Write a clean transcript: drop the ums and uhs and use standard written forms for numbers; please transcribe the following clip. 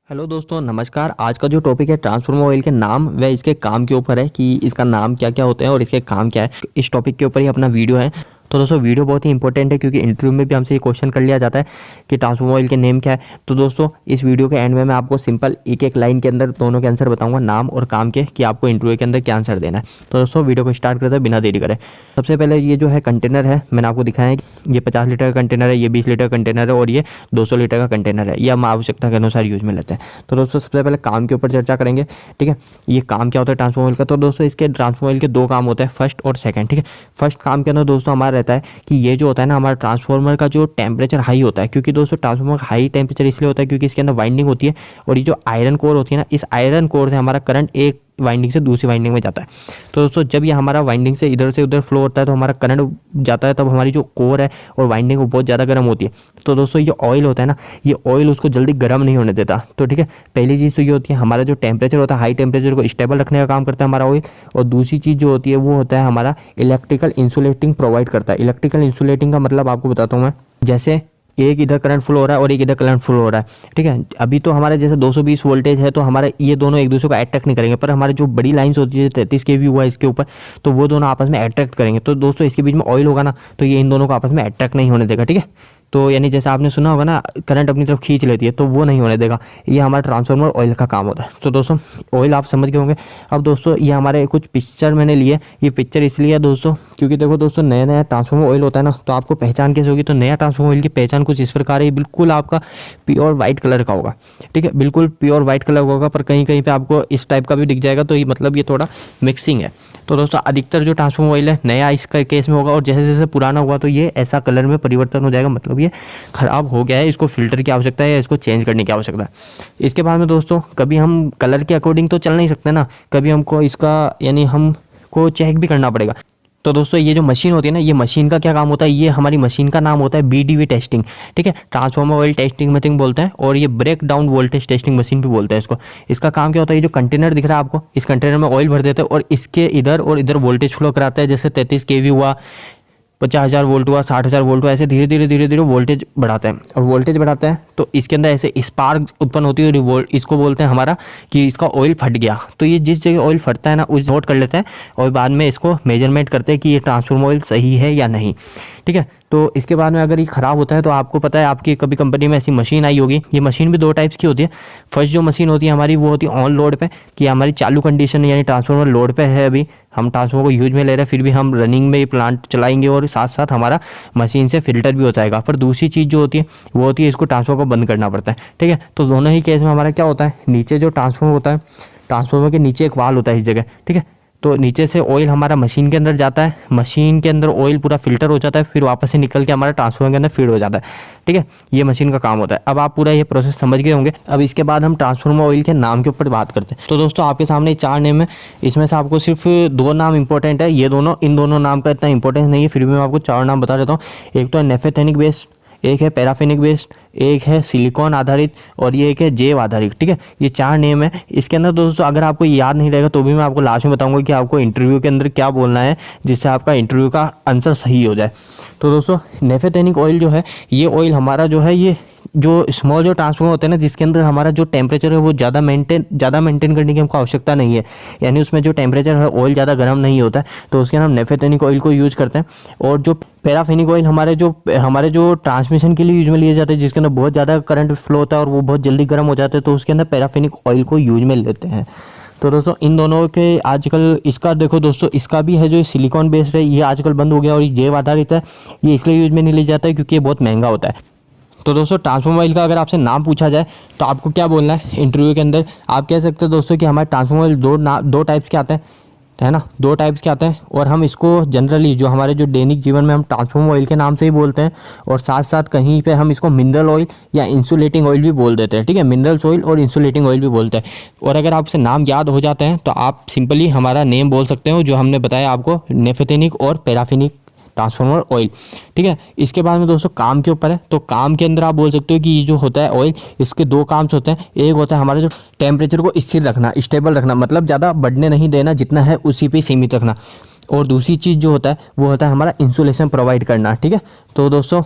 Hello दोस्तों, नमस्कार। आज का जो टॉपिक है ट्रांसफॉर्मर ऑयल के नाम व इसके काम के ऊपर है कि इसका नाम क्या क्या होते हैं और इसके काम क्या है। इस टॉपिक के ऊपर ही अपना वीडियो है। तो दोस्तों वीडियो बहुत ही इंपॉर्टेंट है क्योंकि इंटरव्यू में भी हमसे ये क्वेश्चन कर लिया जाता है कि ट्रांसफॉर्मर ऑयल के नेम क्या है। तो दोस्तों इस वीडियो के एंड में मैं आपको सिंपल एक एक लाइन के अंदर दोनों के आंसर बताऊंगा, नाम और काम के, कि आपको इंटरव्यू के अंदर क्या आंसर देना है। तो दोस्तों वीडियो को स्टार्ट करते हैं बिना देरी करें। सबसे पहले ये जो है कंटेनर है, मैंने आपको दिखाया है कि ये 50 लीटर का कंटेनर है, ये 20 लीटर का कंटेनर है और ये 200 लीटर का कंटेनर है। ये हम आवश्यकता के अनुसार यूज में लेते हैं। तो दोस्तों सबसे पहले काम के ऊपर चर्चा करेंगे। ठीक है, ये काम क्या होता है ट्रांसफॉर्मर ऑयल का। तो दोस्तों इसके ट्रांसफॉर्मर ऑयल के दो काम होते हैं, फर्स्ट और सेकंड। ठीक है, फर्स्ट काम के अंदर दोस्तों हमारा रहता है कि ये जो होता है ना, हमारा ट्रांसफॉर्मर का जो टेम्परेचर हाई होता है, क्योंकि दोस्तों ट्रांसफॉर्मर का हाई टेम्परेचर इसलिए होता है क्योंकि इसके अंदर वाइंडिंग होती है और ये जो आयरन कोर होती है ना, इस आयरन कोर से हमारा करंट एक वाइंडिंग से दूसरी वाइंडिंग में जाता है। तो दोस्तों जब ये हमारा वाइंडिंग से उधर फ्लो होता है तो हमारा करंट जाता है, तब हमारी जो कोर है और वाइंडिंग वो बहुत ज़्यादा गर्म होती है। तो दोस्तों ये ऑयल होता है ना, ये ऑयल उसको जल्दी गर्म नहीं होने देता। तो ठीक है, पहली चीज़ तो ये होती है, हमारा जो टेम्परेचर होता है हाई टेम्परेचर को स्टेबल रखने का काम करता है हमारा ऑयल। और दूसरी चीज़ जो होती है वो होता है हमारा इलेक्ट्रिकल इंसुलेटिंग प्रोवाइड करता है। इलेक्ट्रिकल इंसुलेटिंग का मतलब आपको बताता हूँ मैं। जैसे एक इधर करंट फ्लो हो रहा है और एक इधर करंट फ्लो हो रहा है। ठीक है, अभी तो हमारे जैसे 220 वोल्टेज है तो हमारे ये दोनों एक दूसरे को अट्रैक्ट नहीं करेंगे, पर हमारे जो बड़ी लाइंस होती है 33 kV हुआ इसके ऊपर, तो वो दोनों आपस में अट्रैक्ट करेंगे। तो दोस्तों इसके बीच में ऑयल होगा ना, तो ये इन दोनों को आपस में अट्रैक्ट नहीं होने देगा। ठीक है, तो यानी जैसे आपने सुना होगा ना, करंट अपनी तरफ खींच लेती है, तो वो नहीं होने देगा। ये हमारा ट्रांसफॉर्मर ऑयल का काम होता है। तो दोस्तों ऑयल आप समझ गए होंगे। अब दोस्तों ये हमारे कुछ पिक्चर मैंने लिए। ये पिक्चर इसलिए है दोस्तों क्योंकि देखो दोस्तों, नया नया ट्रांसफॉर्मर ऑयल होता है ना, तो आपको पहचान कैसे होगी। तो नया ट्रांसफॉर्मर ऑयल की पहचान कुछ इस प्रकार है, बिल्कुल आपका प्योर वाइट कलर का होगा। ठीक है, बिल्कुल प्योर वाइट कलर का होगा, पर कहीं कहीं पे आपको इस टाइप का भी दिख जाएगा, तो ये मतलब ये थोड़ा मिक्सिंग है। तो दोस्तों अधिकतर जो ट्रांसफॉर्मर ऑयल है नया इसका केस में होगा, और जैसे जैसे पुराना हुआ तो ये ऐसा कलर में परिवर्तन हो जाएगा, मतलब ये खराब हो गया है, इसको फिल्टर की आवश्यकता है या इसको चेंज करने की आवश्यकता है। इसके बाद में दोस्तों कभी हम कलर के अकॉर्डिंग तो चल नहीं सकते ना, कभी हमको इसका यानी हमको चेक भी करना पड़ेगा। तो दोस्तों ये जो मशीन होती है ना, ये मशीन का क्या काम होता है, ये हमारी मशीन का नाम होता है BDV टेस्टिंग। ठीक है, ट्रांसफॉर्मर ऑयल टेस्टिंग मशीन बोलते हैं, और ये breakdown voltage testing machine भी बोलते हैं इसको। इसका काम क्या होता है, ये जो कंटेनर दिख रहा है आपको, इस कंटेनर में ऑयल भर देते हैं और इसके इधर और इधर वोल्टेज फ्लो कराता है। जैसे 33 kV हुआ, 50,000 वोल्ट हुआ, 60,000 वोल्ट हुआ, ऐसे धीरे धीरे वोल्टेज बढ़ाता है। और वोल्टेज बढ़ाता है तो इसके अंदर ऐसे स्पार्क उत्पन्न होती है, और इसको बोलते हैं हमारा कि इसका ऑयल फट गया। तो ये जिस जगह ऑयल फटता है ना, उस नोट कर लेते हैं और बाद में इसको मेजरमेंट करते हैं कि ये ट्रांसफॉर्मर ऑयल सही है या नहीं। ठीक है, तो इसके बाद में अगर ये ख़राब होता है तो आपको पता है, आपकी कभी कंपनी में ऐसी मशीन आई होगी। ये मशीन भी दो टाइप्स की होती है। फर्स्ट जो मशीन होती है हमारी, वो होती है ऑन लोड पे, कि हमारी चालू कंडीशन यानी ट्रांसफॉर्मर लोड पे है, अभी हम ट्रांसफॉर्मर को यूज में ले रहे हैं, फिर भी हम रनिंग में ये प्लांट चलाएंगे और साथ साथ हमारा मशीन से फिल्टर भी हो जाएगा। पर दूसरी चीज़ जो होती है वो होती है इसको ट्रांसफॉर्मर को बंद करना पड़ता है। ठीक है, तो दोनों ही केस में हमारा क्या होता है, नीचे जो ट्रांसफॉर्मर होता है, ट्रांसफॉर्मर के नीचे एक वाल होता है इस जगह। ठीक है, तो नीचे से ऑयल हमारा मशीन के अंदर जाता है, मशीन के अंदर ऑयल पूरा फिल्टर हो जाता है, फिर वापस से निकल के हमारा ट्रांसफॉर्मर के अंदर फीड हो जाता है। ठीक है, ये मशीन का काम होता है। अब आप पूरा ये प्रोसेस समझ गए होंगे। अब इसके बाद हम ट्रांसफॉर्मर ऑयल के नाम के ऊपर बात करते हैं। तो दोस्तों आपके सामने 4 नेम है, इसमें से आपको सिर्फ 2 नाम इंपॉर्टेंट है। ये दोनों, इन दोनों नाम का इतना इंपॉर्टेंस नहीं है, फिर भी मैं आपको 4 नाम बता देता हूँ। एक तो है नेफेथेनिक बेस्ड, एक है पैराफिनिक बेस्ड, एक है सिलिकॉन आधारित और ये एक है जैव आधारित। ठीक है, ये 4 नेम है। इसके अंदर दोस्तों अगर आपको याद नहीं रहेगा तो भी मैं आपको लास्ट में बताऊंगा कि आपको इंटरव्यू के अंदर क्या बोलना है, जिससे आपका इंटरव्यू का आंसर सही हो जाए। तो दोस्तों नेफेथेनिक ऑयल जो है, ये ऑयल हमारा जो है, ये जो स्मॉल जो ट्रांसफॉर्मर होते हैं ना, जिसके अंदर हमारा जो टेम्परेचर है वो ज़्यादा मेंटेन करने की हमको आवश्यकता नहीं है, यानी उसमें जो टेम्परेचर है ऑयल ज़्यादा गर्म नहीं होता है, तो उसके हम नेफेथेनिक ऑयल को यूज़ करते हैं। और जो पैराफिनिक ऑयल हमारे जो ट्रांसमिशन के लिए यूज में लिए जाते हैं, जिसके अंदर बहुत ज़्यादा करंट फ्लो होता है और वो बहुत जल्दी गर्म हो जाते हैं, तो उसके अंदर पैराफिनिक ऑयल को यूज में लेते हैं। तो दोस्तों इन दोनों के आजकल, इसका देखो दोस्तों, इसका भी है जो सिलिकॉन बेस्ड है, ये आजकल बंद हो गया, और ये जैव आधारित है, ये इसलिए यूज में नहीं लिया जाता है क्योंकि ये बहुत महंगा होता है। तो दोस्तों ट्रांसफॉर्मर ऑयल का अगर आपसे नाम पूछा जाए तो आपको क्या बोलना है इंटरव्यू के अंदर, आप कह सकते हो दोस्तों कि हमारे ट्रांसफॉर्मर ऑयल दो टाइप्स के आते हैं, है ना, 2 टाइप्स के आते हैं। और हम इसको जनरली जो हमारे जो दैनिक जीवन में हम ट्रांसफॉर्मर ऑयल के नाम से ही बोलते हैं, और साथ साथ कहीं पे हम इसको मिनरल ऑयल या इंसुलेटिंग ऑयल भी बोल देते हैं। ठीक है, मिनरल्स ऑयल और इंसुलेटिंग ऑयल भी बोलते हैं। और अगर आपसे नाम याद हो जाते हैं तो आप सिंपली हमारा नेम बोल सकते हो, जो हमने बताया आपको, नेफेथेनिक और पैराफिनिक ट्रांसफॉर्मर ऑयल। ठीक है, इसके बाद में दोस्तों काम के ऊपर है। तो काम के अंदर आप बोल सकते हो कि ये जो होता है ऑयल, इसके 2 काम होते हैं। एक होता है हमारे जो टेम्परेचर को स्थिर रखना, स्टेबल रखना, मतलब ज़्यादा बढ़ने नहीं देना, जितना है उसी पे सीमित रखना। और दूसरी चीज़ जो होता है वो होता है हमारा इंसुलेशन प्रोवाइड करना। ठीक है, तो दोस्तों